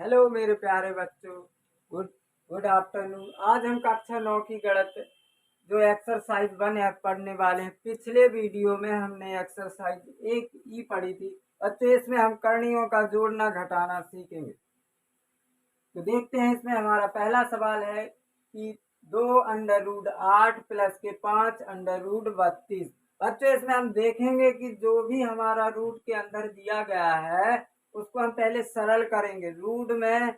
Hello मेरे प्यारे बच्चों। Good good afternoon. आज हम कक्षा 9 की गणित जो एक्सरसाइज 1 है पढ़ने वाले हैं। पिछले वीडियो में हमने एक्सरसाइज 1 ई पढ़ी थी। बच्चों इसमें हम करणियों का जोड़ना घटाना सीखेंगे। तो देखते हैं, इसमें हमारा पहला सवाल है कि 2√8 प्लस के 5√32। बच्चों इसमें हम देखेंगे कि जो भी हमारा रूट के अंदर दिया गया है उसको हम पहले सरल करेंगे। रूट में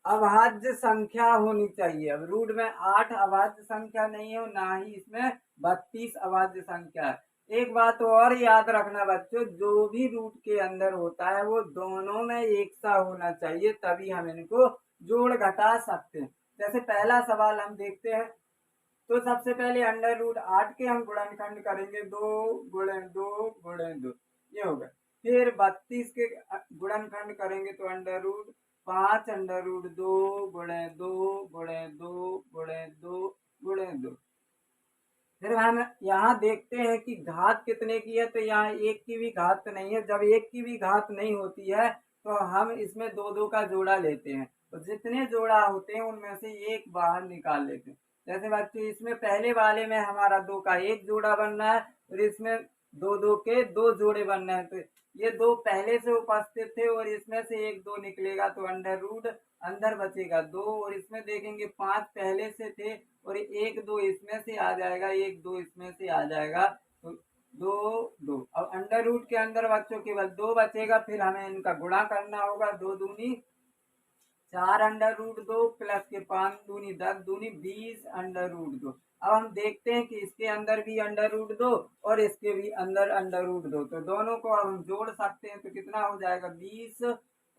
अभाज्य संख्या होनी चाहिए। अब रूट में 8 अभाज्य संख्या नहीं है, ना ही इसमें 32 अभाज्य संख्या है। एक बात और याद रखना बच्चों, जो भी रूट के अंदर होता है वो दोनों में एक सा होना चाहिए, तभी हम इनको जोड़ घटा सकते हैं। जैसे पहला सवाल हम देखते हैं, तो सबसे पहले √8 के हम गुणनखंड करेंगे। 2 × 2 × 2 ये हो गया। फिर 32 के गुणनखंड करेंगे तो √5√2 × 2 × 2 × 2 × 2। फिर हम यहाँ देखते हैं कि घात कितने की है, तो यहाँ एक की भी घात नहीं है। जब एक की भी घात नहीं होती है तो हम इसमें दो दो का जोड़ा लेते हैं, तो जितने जोड़ा होते हैं उनमें से एक बाहर निकाल लेते हैं। जैसे बच्चों इसमें पहले वाले में हमारा 2 का एक जोड़ा बनना है और इसमें दो दो के दो जोड़े बनना है। तो ये 2 पहले से उपस्थित थे और इसमें से एक 2 निकलेगा तो अंडर रूट अंदर बचेगा 2, और इसमें देखेंगे 5 पहले से थे और 1 2 इसमें से आ जाएगा, 1 2 इसमें से आ जाएगा, तो 2 2। अब अंडर रूट के अंदर बच्चों केवल 2 बचेगा। फिर हमें इनका गुणा करना होगा। 2 दूनी 4√2 प्लस के 5 दूनी 10 दूनी 20√2। अब हम देखते हैं कि इसके अंदर भी √2 और इसके भी अंदर √2, तो दोनों को अब हम जोड़ सकते हैं। तो कितना हो जाएगा, 20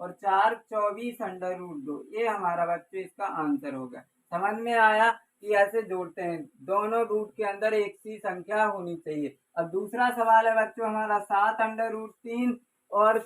और 4 24√2। ये हमारा बच्चों इसका आंसर होगा। समझ में आया कि ऐसे जोड़ते हैं, दोनों रूट के अंदर एक सी संख्या होनी चाहिए। अब दूसरा सवाल है बच्चों हमारा 7√3 और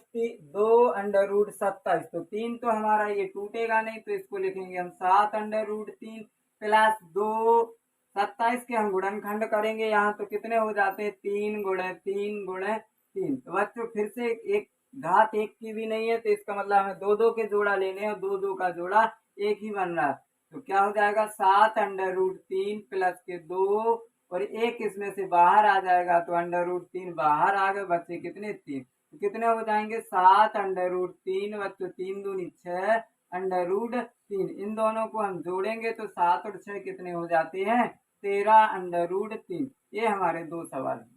2√27। तो 3 तो हमारा ये टूटेगा नहीं, तो इसको लिखेंगे हम 7√3 प्लस 2 27 के हम गुणनखंड करेंगे। यहाँ तो कितने हो जाते हैं, 3 × 3 × 3। तो बच्चों फिर से एक घात एक की भी नहीं है, तो इसका मतलब हमें दो दो के जोड़ा लेने हैं, दो दो का जोड़ा एक ही बन रहा है। तो क्या हो जाएगा, 7√3 प्लस के 2 और एक इसमें से बाहर आ जाएगा, तो √3 बाहर आ गए, बच्चे कितने 3। तो कितने हो जाएंगे, 7√3 बच्चों 3 दूनी 6 √3। इन दोनों को हम जोड़ेंगे तो 7 और 6 कितने हो जाते हैं, 13√3। ये हमारे दो सवाल हैं।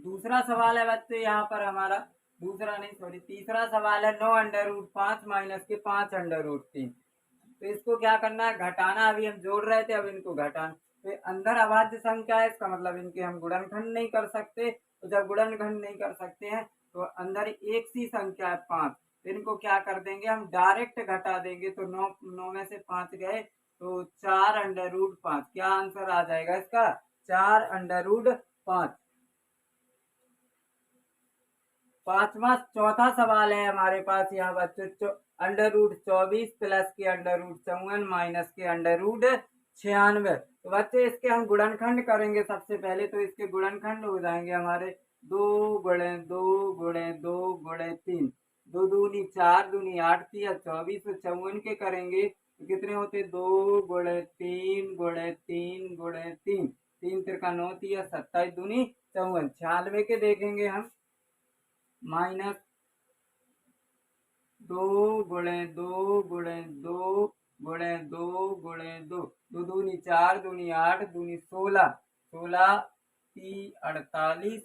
दूसरा सवाल है बच्चे यहाँ पर हमारा, दूसरा नहीं सॉरी तीसरा सवाल है 9√5 माइनस के 5√3। तो इसको क्या करना है, घटाना। अभी हम जोड़ रहे थे, अब इनको घटाना। तो अंदर अभाज्य संख्या है, इसका मतलब इनके हम गुणनखंड नहीं कर सकते। तो जब गुणनखंड नहीं कर सकते हैं तो अंदर एक सी संख्या है 5, तो इनको क्या कर देंगे, हम डायरेक्ट घटा देंगे। तो 9 में से 5 गए तो 4√5। क्या आंसर आ जाएगा इसका, 4√5। चौथा सवाल है हमारे पास यहाँ बच्चों, √24 प्लस के √54 माइनस के √96। तो बच्चे इसके हम गुणनखंड करेंगे सबसे पहले। तो इसके गुणनखंड हो जाएंगे हमारे 2 × 2 × 2 × 3। 2 दूनी 4 दूनी 8 3 24 और 54 के करेंगे तो कितने होते, 2 × 3 × 3 × 3। 3 3 9 3 27 दूनी 54। 96 के देखेंगे हम, -2 × 2 × 2 × 2 × 2। 2 दूनी 4 दूनी 8 दूनी 16 16 3 48।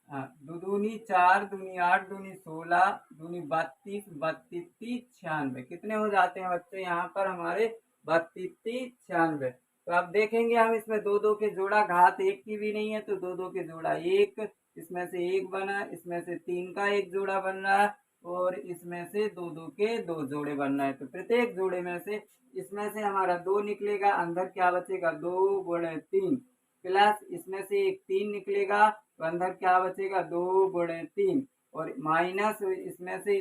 हाँ, 2 दूनी 4 दूनी 8 दूनी 16 दूनी 32 32 30 96। कितने हो जाते हैं बच्चे यहाँ पर हमारे, 32 30 96। तो अब देखेंगे हम इसमें दो दो के जोड़ा, घात एक की भी नहीं है, तो दो दो के जोड़ा एक, इसमें से एक बना, इसमें से 3 का एक जोड़ा बन रहा है और इसमें से दो दो के दो जोड़े बनना है। तो प्रत्येक जोड़े में से इसमें से हमारा 2 निकलेगा, अंदर क्या बचेगा, 2 × 3 प्लस इसमें से एक 3 निकलेगा, तो अंदर क्या बचेगा, 2 × 3 और माइनस इसमें से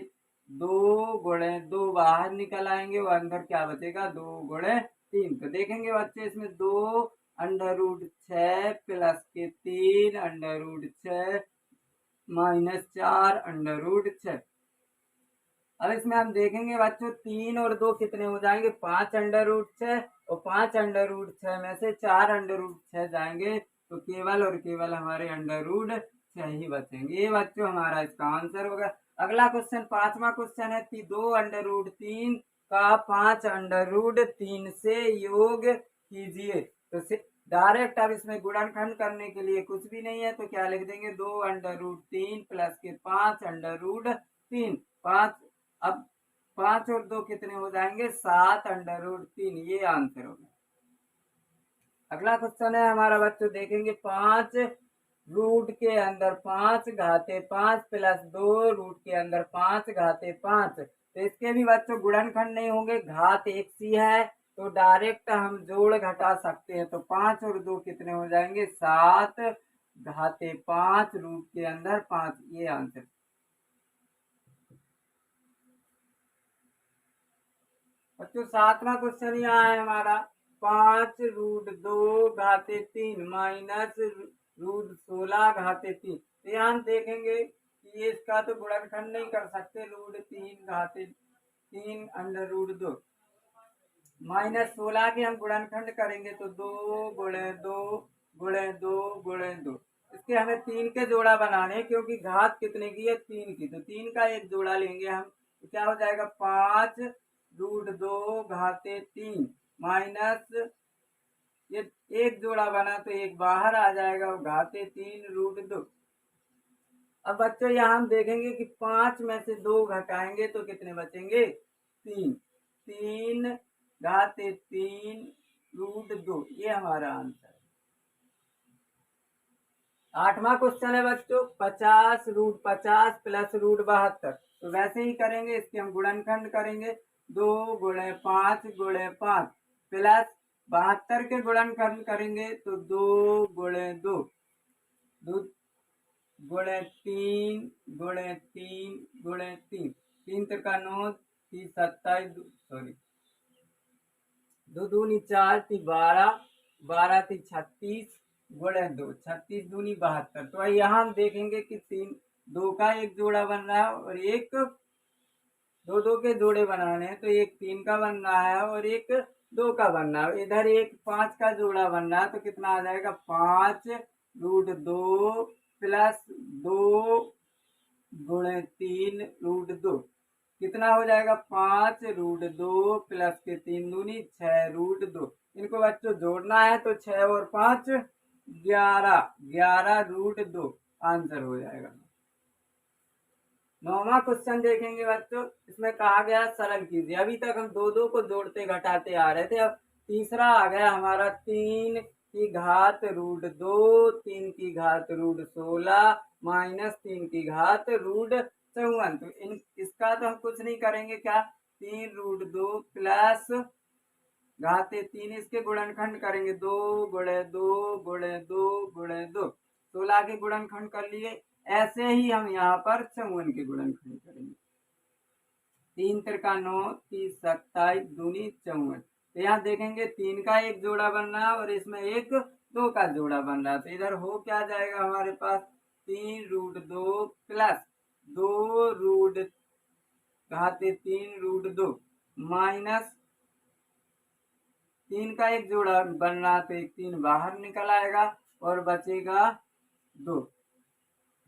2 × 2 बाहर निकल आएंगे और अंदर क्या बचेगा, 2 × 3। तो देखेंगे बच्चे इसमें 2√6 प्लस के 3 √6 -4 √6। अब इसमें हम देखेंगे बच्चों 3 और 2 कितने हो जाएंगे, 5√6, और 5√6 में से 4√6 जाएंगे तो केवल और केवल हमारे √6 ही बचेंगे। ये बच्चों हमारा इसका आंसर होगा। अगला क्वेश्चन 5वां क्वेश्चन है कि 2√3 का 5√3 से योग कीजिए। तो डायरेक्ट अब इसमें गुणनखंड करने के लिए कुछ भी नहीं है, तो क्या लिख देंगे, 2√3 प्लस के 5√3, 5, अब 5 और 2 कितने हो जाएंगे, 7√3, ये आंसर होगा। अगला क्वेश्चन है हमारा बच्चों, देखेंगे 5 रूट के अंदर 5 घाते 5 प्लस 2 रूट के अंदर 5 घाते 5, तो इसके भी बच्चों गुणनखंड नहीं होंगे, घात एक सी है तो डायरेक्ट हम जोड़ घटा सकते हैं। तो 5 और 2 कितने हो जाएंगे, 7 घाते 5 रूट के अंदर 5, ये आंसर। बच्चों 7वां क्वेश्चन यहाँ है हमारा, 5√2 घाते 3 माइनस √16 घाते 3। तो यहाँ हम देखेंगे कि ये इसका तो गुणनखंड नहीं कर सकते, √3 घाते 3 √2 माइनस 16 के हम गुणनखंड करेंगे तो 2 गुणे 2 गुणे 2 गुणे 2। इसके हमें 3 के जोड़ा बनाने, क्योंकि घात कितने की है, 3 की, तो 3 का एक जोड़ा लेंगे हम, तो क्या हो जाएगा, 5√2 घाते 3 माइनस, ये एक जोड़ा बना तो एक बाहर आ जाएगा, घाते 3√2। अब बच्चों यहाँ हम देखेंगे कि 5 में से 2 घटाएंगे तो कितने बचेंगे, 3, 3 घाते 3√2, ये हमारा आंसर है। 8वां क्वेश्चन है बच्चों, 50√50 प्लस √72, तो वैसे ही करेंगे, इसके हम गुणनखंड करेंगे, 2 गुणे 5 गुणे 5 प्लस 72 के गुणनखंड करेंगे तो 2 गुणे 2 गुणे 3 गुणे 3 गुणे 3, 3 का 9, 3 27, सॉरी 2 दूनी 4, 3 12, 12 3 36 गुणे 2, 36 दूनी 72। तो यहाँ हम देखेंगे कि 2 का एक जोड़ा बन रहा है और एक 2 के जोड़े बनाने हैं, तो एक 3 का बन रहा है और एक 2 का बन रहा है, इधर एक 5 का जोड़ा बन रहा है, तो कितना आ जाएगा, 5√2 प्लस 2 गुणे 3√2, कितना हो जाएगा, 5√2 प्लस के 3 दूनी 6√2। इनको बच्चों जोड़ना है तो 6 और 5 11, 11√2 आंसर हो जाएगा। 9वां क्वेश्चन देखेंगे बच्चों, इसमें कहा गया सरल कीजिए। अभी तक हम 2 को जोड़ते घटाते आ रहे थे, अब तीसरा आ गया हमारा, 3 की घात √2, 3 की घात √16 माइनस 3 की घात √54। तो इसका तो हम कुछ नहीं करेंगे, क्या, 3√2 प्लस घाते 3, इसके गुणनखंड करेंगे, 2 गुणे 2 गुणे 2 गुणे 2, 16 के गुणनखंड कर लिए। ऐसे ही हम यहाँ पर 54 के गुणनखंड करेंगे, 3 का 9, 30 27 दूनी 54। तो यहाँ देखेंगे 3 का एक जोड़ा बन रहा है और इसमें एक 2 का जोड़ा बन रहा है, तो इधर हो क्या जाएगा हमारे पास, 3√2 प्लस 2 घाते 3√2 माइनस 3 का एक जोड़ा बन रहा तो एक 3 बाहर निकल आएगा और बचेगा 2।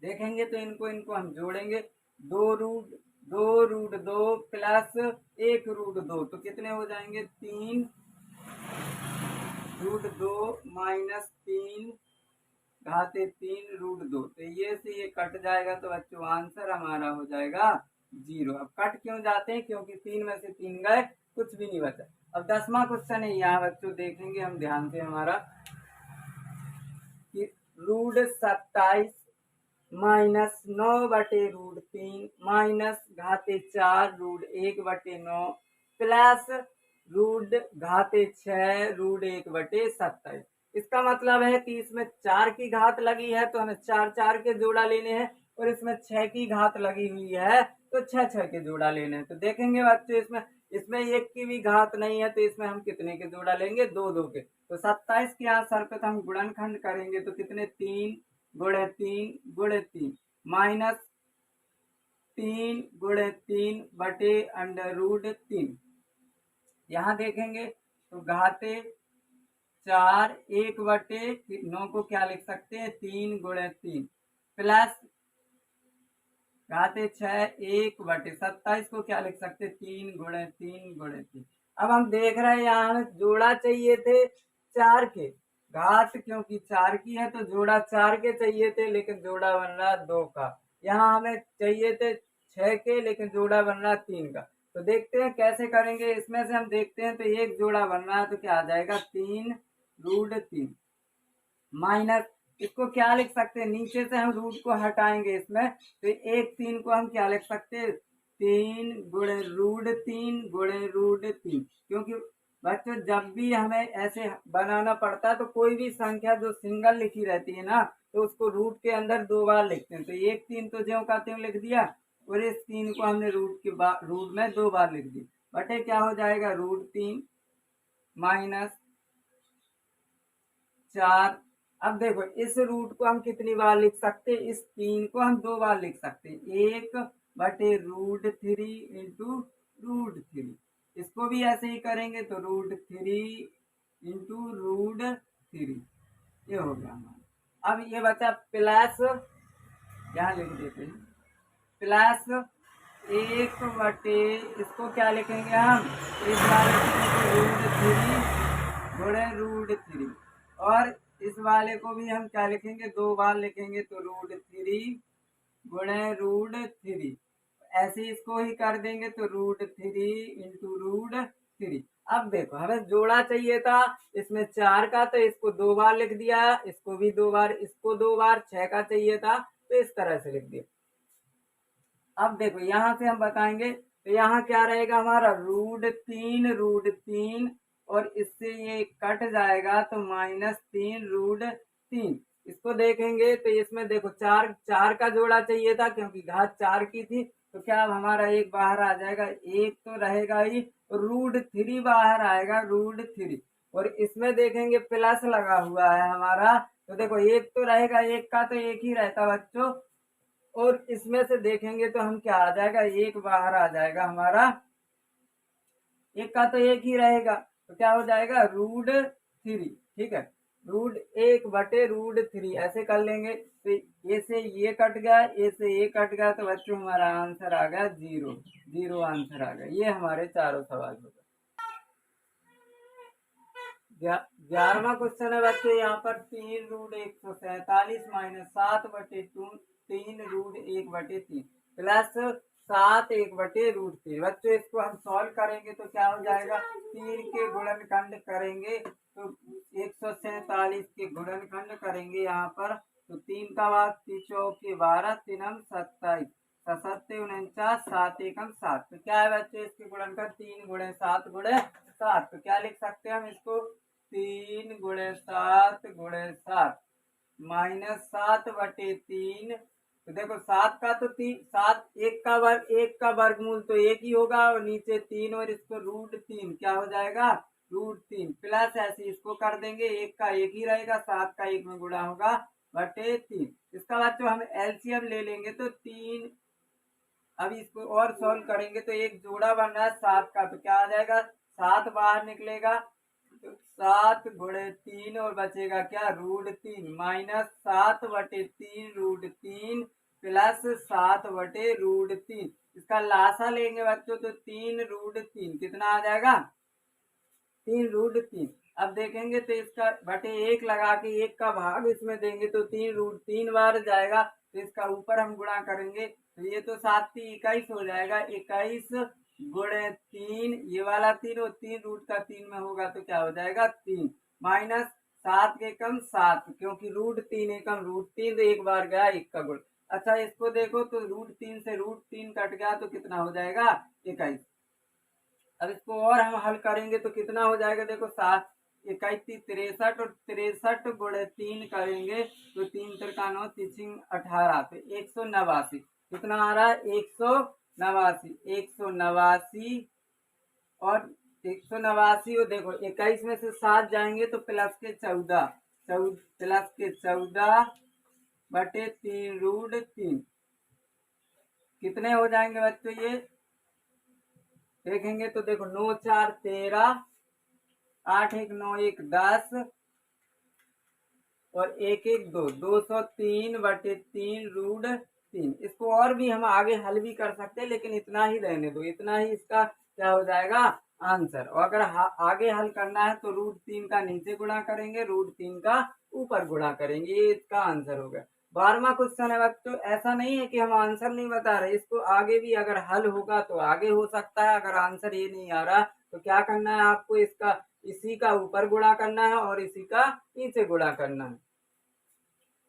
देखेंगे तो इनको हम जोड़ेंगे, 2√2 प्लस 1√2, तो कितने हो जाएंगे, 3√2 माइनस 3 घाते 3√2, तो ये से ये कट जाएगा, तो बच्चों आंसर हमारा हो जाएगा 0। अब कट क्यों जाते हैं, क्योंकि 3 में से 3 गए, कुछ भी नहीं बचा। अब 10वां क्वेश्चन है यहाँ बच्चों, देखेंगे हम ध्यान से हमारा, कि √27 माइनस 9/√3 माइनस घाते 4 √1/9 प्लस घाते 6 √1/27। इसका मतलब है कि इसमें 4 की घात लगी है तो हमें 4 के जोड़ा लेने हैं, और इसमें 6 की घात लगी हुई है तो 6 के जोड़ा लेने हैं। तो देखेंगे बच्चों, इसमें 1 की भी घात नहीं है, तो इसमें हम कितने के जोड़ा लेंगे, 2 के। तो 27 के यहाँ सर पे तो हम गुणनखंड करेंगे, तो कितने, 3 गुणे 3 गुणे 3 माइनस 3 गुणे 3 बटे √3। यहाँ देखेंगे तो घाते 4 1 बटे 9 को क्या लिख सकते हैं 3 गुणे 3 प्लस घाते 6 1 बटे 27 को क्या लिख सकते 3 गुणे 3 गुणे 3। अब हम देख रहे हैं यहाँ हमें जोड़ा चाहिए थे 4 के, घात क्योंकि 4 की है तो जोड़ा 4 के चाहिए थे लेकिन जोड़ा बन रहा 2 का। यहाँ हमें चाहिए थे 6 के लेकिन जोड़ा बन रहा 3 का। तो देखते हैं कैसे करेंगे। इसमें से हम देखते हैं तो एक जोड़ा बन रहा है तो क्या आ जाएगा 3√3 माइनस इसको क्या लिख सकते हैं, नीचे से हम रूट को हटाएंगे इसमें तो 1 3 को हम क्या लिख सकते हैं 3 गुणे √3 गुणे √3। क्योंकि बच्चों जब भी हमें ऐसे बनाना पड़ता है तो कोई भी संख्या जो सिंगल लिखी रहती है ना तो उसको रूट के अंदर 2 बार लिखते हैं। तो 1 3 तो ज्यों का त्यों लिख दिया और इस 3 को हमने रूट में 2 बार लिख दी बटे क्या हो जाएगा √3 माइनस 4। अब देखो इस रूट को हम कितनी बार लिख सकते हैं, इस 3 को हम 2 बार लिख सकते हैं 1 बटे √3 इंटू √3। इसको भी ऐसे ही करेंगे तो √3 इंटू √3 ये हो गया हमारा। अब ये बचा प्लस, यहाँ लिख देते हैं प्लस 1 बटे इसको क्या लिखेंगे हम इस बार √3 गुणे √3 और इस वाले को भी हम क्या लिखेंगे 2 बार लिखेंगे तो √3 गुणे √3। ऐसे इसको ही कर देंगे तो √3 इंटू √3। अब देखो हमें जोड़ा चाहिए था इसमें 4 का तो इसको 2 बार लिख दिया, इसको भी 2 बार, इसको 2 बार, 6 का चाहिए था तो इस तरह से लिख दिया। अब देखो यहाँ से हम बताएंगे तो यहाँ क्या रहेगा हमारा √3 और इससे ये कट जाएगा तो -3 √3। इसको देखेंगे तो इसमें देखो 4 का जोड़ा चाहिए था क्योंकि घात 4 की थी तो क्या अब हमारा एक बाहर आ जाएगा, एक तो रहेगा ही, √3 बाहर आएगा √3 और इसमें देखेंगे प्लस लगा हुआ है हमारा तो देखो एक तो रहेगा, एक का तो एक ही रहता बच्चों और इसमें से देखेंगे तो हम क्या आ जाएगा एक बाहर आ जाएगा हमारा, एक का तो एक ही रहेगा तो क्या हो जाएगा √3। ठीक है √1 बटे √3 ऐसे कर लेंगे तो ये से ये कट गया, ये से ये कट गया तो बच्चों हमारा आंसर आ गया 0 आंसर आ गया। ये हमारे चारों सवाल हो गए। 11वां क्वेश्चन है बच्चों यहाँ पर 3√147 माइनस 7 बटे 3 √1/3 प्लस 7 1/√3। बच्चों इसको हम सॉल्व करेंगे तो क्या हो जाएगा 3 के गुणनखंड करेंगे तो 147 के गुणनखंड करेंगे यहाँ पर तो 3 का भाग 3 चौके 12 3 27 7 49 7 1 7 तो क्या है बच्चे इसके गुणनखंड 3 गुणे 7 गुणे 7 तो क्या लिख सकते हैं हम इसको 3 गुणे 7 गुणे 7 माइनस 7 बटे 3। तो देखो 7 का तो 7 एक का वर्गमूल तो एक ही होगा और नीचे 3 और इसको √3 क्या हो जाएगा √3 प्लस ऐसे इसको कर देंगे, एक का एक ही रहेगा 7 का 1 में गुणा होगा बटे 3। इसका बाद जो हम एलसीएम ले लेंगे तो 3, अब इसको और सॉल्व करेंगे तो एक जोड़ा बन रहा है 7 का तो क्या आ जाएगा 7 बाहर निकलेगा तो 7 गुणे 3 और बचेगा क्या √3 माइनस 7 बटे 3 √3 प्लस 7 बटे √3। इसका लासा लेंगे बच्चों तो 3 √3 कितना आ जाएगा 3 √3। अब देखेंगे तो इसका बटे 1 लगा के 1 का भाग इसमें देंगे तो 3 बार जाएगा तो इसका ऊपर हम गुणा करेंगे तो ये तो 7 21 हो जाएगा 21 गुणे 3 ये वाला 3 और 3 रूट का 3 में होगा तो क्या हो जाएगा 3 माइनस 7 के कम 7 क्योंकि √3 एकम √3 तो एक बार गया 1 का गुण। अच्छा इसको देखो तो √3 से √3 कट गया तो कितना हो जाएगा 21। अब इसको और हम हल करेंगे तो कितना हो जाएगा देखो 7 21 63 और 63 गुणे 3 करेंगे तो 3 3 9 3 18 तो 189 कितना आ रहा है 189 और 189 और देखो 21 में से 7 जाएंगे तो प्लस के 14 बटे 3 √3 कितने हो जाएंगे बच्चों ये देखेंगे तो देखो 9 4 13, 8 1 9 1 10 और 1 1 2, 203/3 इसको और भी हम आगे हल भी कर सकते हैं, लेकिन इतना ही रहने दो, इतना ही इसका क्या हो जाएगा आंसर। और अगर आगे हल करना है तो √3 का नीचे गुणा करेंगे, √3 का ऊपर गुणा करेंगे, ये इसका आंसर होगा। 12वां क्वेश्चन है बच्चों, ऐसा नहीं है कि हम आंसर नहीं बता रहे, इसको आगे भी अगर हल होगा तो आगे हो सकता है। अगर आंसर ये नहीं आ रहा तो क्या करना है आपको, इसका इसी का ऊपर गुणा करना है और इसी का नीचे गुणा करना है।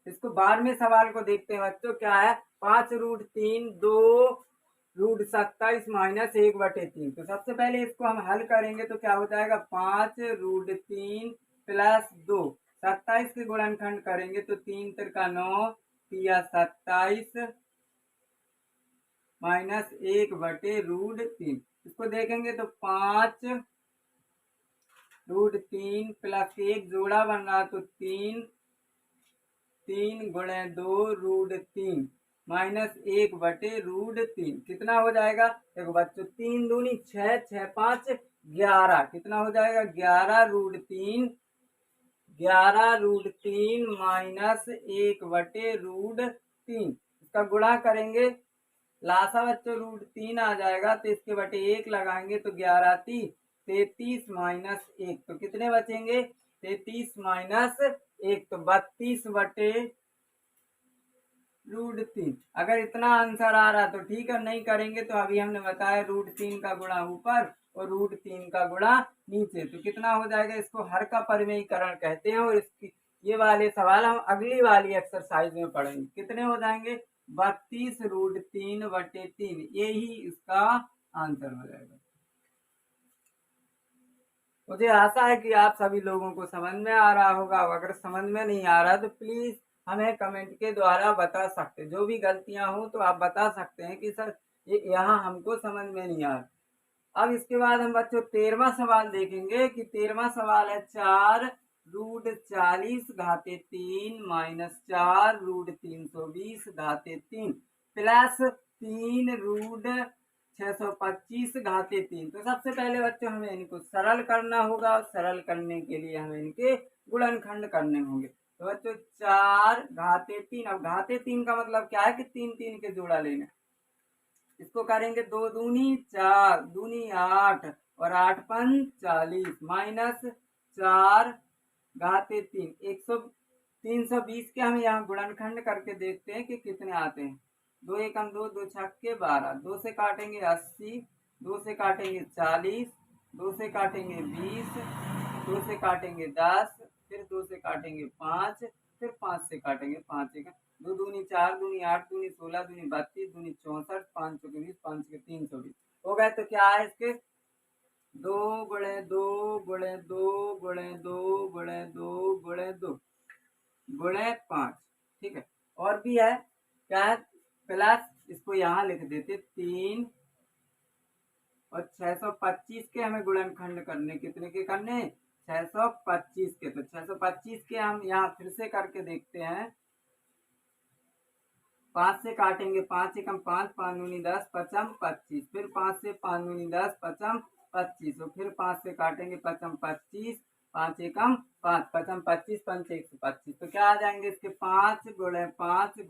इसको 12वें सवाल को देखते हैं बच्चों, क्या है 5√3 2√27 - 1/3। तो सबसे पहले इसको हम हल करेंगे तो क्या हो जाएगा 5√3 + 2, 27 के गुणनखंड करेंगे तो 3 × 9 × 27 - 1/√3। इसको देखेंगे तो 5√3 + 1 जोड़ा बन रहा तो 3 3 × 2 √3 - 1/√3 कितना हो जाएगा। देखो बच्चों 3 दूनी 6, 6 5 11, कितना हो जाएगा 11√3 -1/√3। इसका गुणा करेंगे, लासा बच्चों √3 आ जाएगा तो इसके बटे 1 लगाएंगे तो 11 × 33 - 1, तो कितने बचेंगे 33 - 1, तो 32/√3। अगर इतना आंसर आ रहा तो ठीक है, नहीं करेंगे तो अभी हमने बताया √3 का गुणा ऊपर और √3 का गुणा नीचे, तो कितना हो जाएगा। इसको हर का परिमेयीकरण कहते हैं और इसकी ये वाले सवाल हम अगली वाली एक्सरसाइज में पढ़ेंगे। कितने हो जाएंगे 32√3/3, यही इसका आंसर हो जाएगा। मुझे आशा है कि आप सभी लोगों को समझ में आ रहा होगा। अगर समझ में नहीं आ रहा तो प्लीज हमें कमेंट के द्वारा बता सकते, जो भी गलतियां हो तो आप बता सकते हैं कि सर ये यहाँ हमको समझ में नहीं आ रहा। अब इसके बाद हम बच्चों 13वां सवाल देखेंगे कि 13वां सवाल है 4√40(3) - 4√320(3) + 3√625(3). तो सबसे पहले बच्चों हमें इनको सरल करना होगा और सरल करने के लिए हमें इनके गुणनखंड करने होंगे। तो बच्चों 4√3, अब घाते 3 का मतलब क्या है कि 3 3 के जोड़ा लेना। इसको करेंगे 2 दूनी 4, दूनी 8 और 8 पंच 40 -4√3। 320 के हम यहाँ गुणनखंड करके देखते हैं कि कितने आते हैं। 2 एकम 2, 2 छक्के 12, 2 से काटेंगे 80, 2 से काटेंगे 40, 2 से काटेंगे 20, 2 से काटेंगे 10, फिर 2 से काटेंगे 5, फिर 5 से काटेंगे 5 एकम 2 दूनी 4, दूनी 8, दूनी 16, दूनी 32, दूनी 64, 5 चौके 20, 5 के 320 हो गए। तो क्या है इसके 2 × 2 × 2 × 2 × 2 × 2 × 5, ठीक है। और भी है क्या है प्लस, इसको यहाँ लिख देते 3 और 625 के हमें गुणनखंड करने, कितने के करने 625 के। तो 625 के हम यहाँ फिर से करके देखते हैं। 5 से काटेंगे 5 एकम 5, 5 दूनी 10, 5 25, फिर 5 से 5 दूनी 10, 5 25 और फिर 5 से काटेंगे 5 25, 5 एकम 5, 5 25, 5 125। तो क्या आ जाएंगे इसके 5 × 5 ×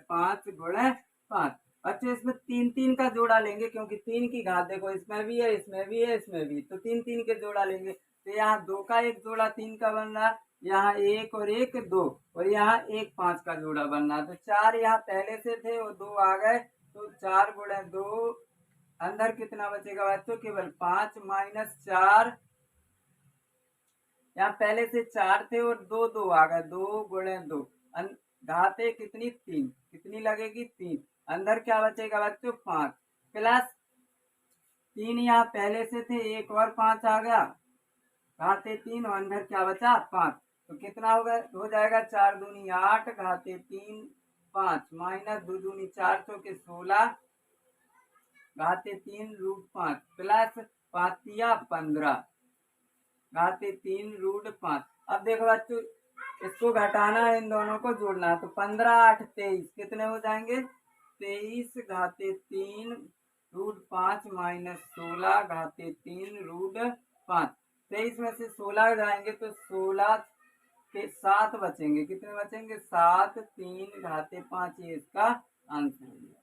5 × 5। अच्छा इसमें 3 3 का जोड़ा लेंगे, क्योंकि 3 की घात देखो इसमें भी है, इसमें भी है, इसमें भी, तो 3 3 के जोड़ा लेंगे। तो यहाँ 2 का एक जोड़ा 3 का बन रहा, यहाँ 1 और 1 2 और यहाँ 1 5 का जोड़ा बन रहा। तो 4 यहाँ पहले से थे और 2 आ गए, तो 4 × 2 अंदर कितना बचेगा बच्चों केवल 5 -4, यहाँ पहले से 4 थे और 2 2 आ गए, 2 × 2 घाते कितनी 3, कितनी लगेगी 3, अंदर क्या बचेगा बच्चों 5 प्लस 3 यहाँ पहले से थे, एक और 5 आ गया, घाते 3 और अंदर क्या बचा 5। तो कितना होगा हो जाएगा 4 दूनी 8 घाते 3 5 -2 दूनी 4 चौके 16 घाते 3 √5 प्लस 5 15 घाते 3 √5। अब देखो बच्चों इसको घटाना है, इन दोनों को जोड़ना है। तो 15 8 23 कितने हो जाएंगे 23 घाते 3 रूट 5 माइनस 16 घाते 3 रूट 5। 23 में से 16 जाएंगे तो 16 के 7 बचेंगे। कितने बचेंगे? 7, 3 घाते 5। ये इसका आंसर है।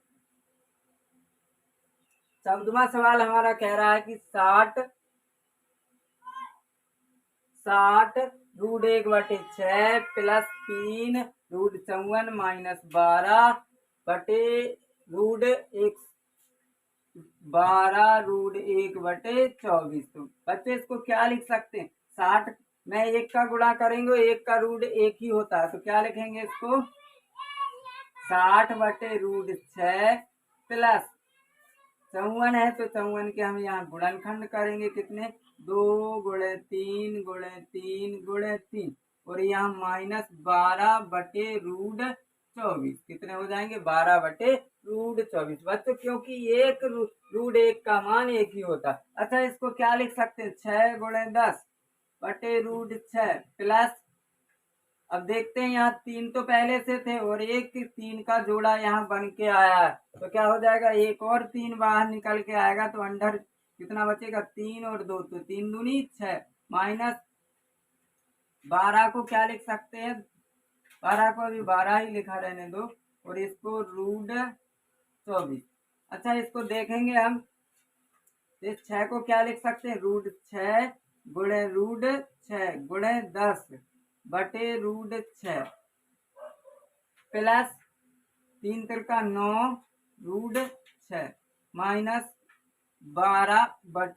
14वां सवाल हमारा कह रहा है कि 60 रूट 1/6 प्लस 3 रूट 54 माइनस 12 बटे रूट 1/24। तो बच्चे इसको क्या लिख सकते हैं? 60 में 1 का गुणा करेंगे, 1 का रूट 1 ही होता है, तो क्या लिखेंगे इसको? 60/√6 प्लस 54 है तो 54 के हम यहाँ गुणनखंड करेंगे। कितने? 2 गुणे 3 गुणे 3 गुणे 3 और यहाँ माइनस 12/√24। कितने हो जाएंगे? 12/√24। बच्चों क्योंकि एक रूट 1 का मान 1 ही होता। अच्छा इसको क्या लिख सकते हैं? 6 गुणे 10/√6 प्लस, अब देखते हैं यहाँ 3 तो पहले से थे और एक 3 का जोड़ा यहाँ बन के आया है, तो क्या हो जाएगा? एक और 3 बाहर निकल के आएगा तो अंडर कितना बचेगा? 3 और 2 तो 3 दूनी 6 माइनस 12 को क्या लिख सकते हैं? 12 को अभी 12 ही लिखा रहने दो और इसको √24। अच्छा इसको देखेंगे हम, इस 6 को क्या लिख सकते हैं? √6 गुणे √6 गुणे 10/√6 प्लस 3 तिरका 9 √6 माइनस 12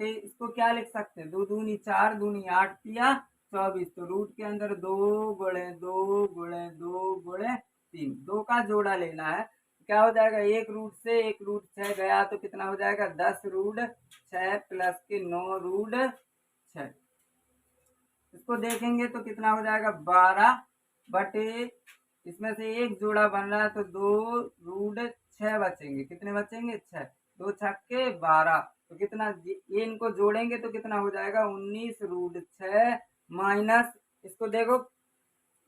इसको क्या लिख सकते हैं? 2 दूनी 4 दूनी 8 तिया 24। तो रूट के अंदर 2 गुणे 2 गुणे 2 गुणे 3, 2 का जोड़ा लेना है। क्या हो जाएगा? 1 रूट से 1 रूट 6 गया तो कितना हो जाएगा? 10√6 प्लस के 9√6। इसको देखेंगे तो कितना हो जाएगा? 12 बटे, इसमें से एक जोड़ा बन रहा है तो 2√6 बचेंगे। कितने बचेंगे? 6। 2 छक्के 12 तो कितना? ये इनको जोड़ेंगे तो कितना हो जाएगा? 19√6 माइनस, इसको देखो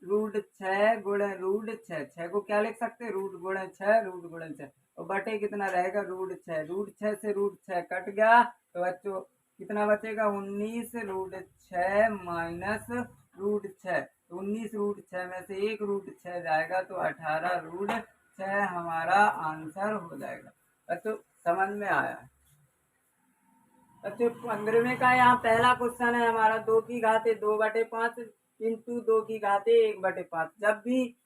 √6 गुणे √6, 6 को क्या लिख सकते हैं? रूट गुणे 6 रूट गुणे 6 और बटे कितना रहेगा? √6। √6 से √6 कट गया तो बच्चों कितना बचेगा? 19√6 माइनस √6। 19√6 में से 1 √6 जाएगा तो 18√6 हमारा आंसर हो जाएगा। बच्चों समझ में आया? बच्चों 15वें का यहाँ पहला क्वेश्चन है हमारा, 2 की घाते 2/5 इंटू 2 की घाते 1/5। जब भी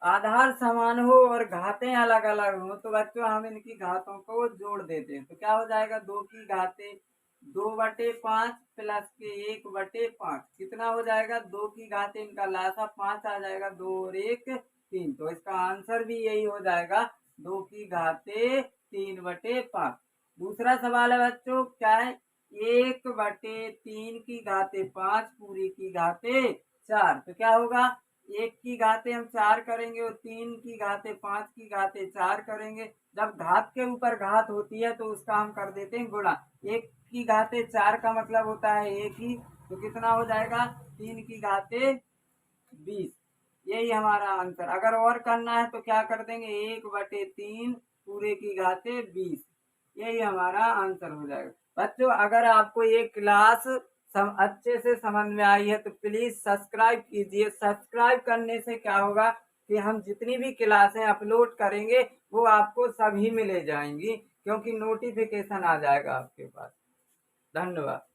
आधार समान हो और घातें अलग अलग हो तो बच्चों हम इनकी घातों को जोड़ देते हैं। तो क्या हो जाएगा? 2 की घाते 2/5 प्लस के 1/5 कितना हो जाएगा? 2 की घाते इनका लासा 5 आ जाएगा, 2 और 1 3। तो इसका आंसर भी यही हो जाएगा, 2 की घाते 3/5। दूसरा सवाल है बच्चों, क्या है? 1/3 की घाते 5 पूरी की घाते 4। तो क्या होगा? 1 की घाते हम 4 करेंगे और 3 की घाते 5 की घाते 4 करेंगे। जब घात के ऊपर घात होती है तो उसका हम कर देते हैं गुणा। 1 की घाते 4 का मतलब होता है 1 ही, तो कितना हो जाएगा? 3 की घाते 20। यही हमारा आंसर। अगर और करना है तो क्या कर देंगे? 1/3 पूरे की घाते 20। यही हमारा आंसर हो जाएगा। बच्चों अगर आपको ये क्लास अच्छे से समझ में आई है तो प्लीज सब्सक्राइब कीजिए। सब्सक्राइब करने से क्या होगा कि हम जितनी भी क्लासें अपलोड करेंगे वो आपको सभी मिले जाएंगी, क्योंकि नोटिफिकेशन आ जाएगा आपके पास। धन्यवाद।